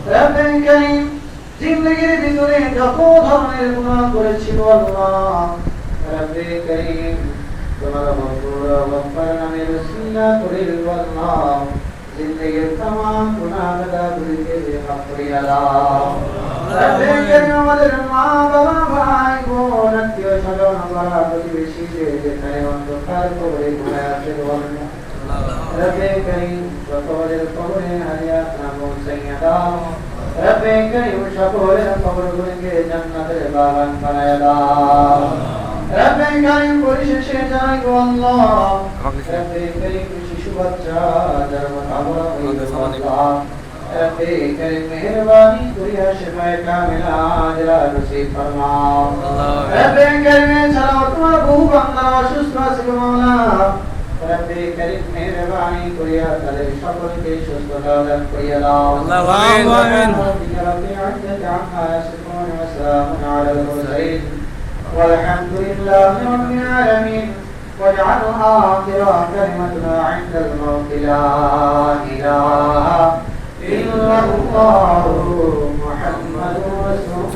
রব্বে কারীম জিন্দেগীর ভিতরে যত ধরনের গুনাহ করেছি আল্লাহ রব্বে কারীম তোমার গফফার নামের ওসিলা করে আল্লাহ জিন্দেগীর तमाम গুনাহ গুলিকে মাফ করে দাও রব্বে কারীম আমাদের মা বাবা ভাই বোন আত্মীয় স্বজন পাড়া প্রতিবেশী যেখানে অন্ধকার কবরে ঘুরে আছে আল্লাহ রব্বে কারীম সকলের কবরে হায়াত নামুন সাইয়্যিদা রব্বে কারীম সকলের কবরগুলোকে জান্নাতের বাগান বানায় দাও রব্বে কারীম পরিশেষে যাই গো আল্লাহ রব্বে কারীম শিশু বাচ্চা যারা মাতাবরা হয়ে আল্লাহ রব্বে কারীম মেহেরবানি করিয়া শিফায়ে কামিলা আজরা নসিব ফরমাও রব্বে কারীম ছাড়াও তোমার বহু বান্দা অসুস্থ আছে গো মাওলা রব্বে কারীম মেহেরবানি করিয়া তাদের সকলকে সুস্থতা দান করিয়া দাও আল্লাহু আমিন রব্বে আজ্জাত আম্মা ইয়াসিফুন ওয়া সালামুন আলাল মুরসালিন والحمد لله رب العالمين واجعل آخر كلمتنا عند الموت لا إله إلا الله محمد رسول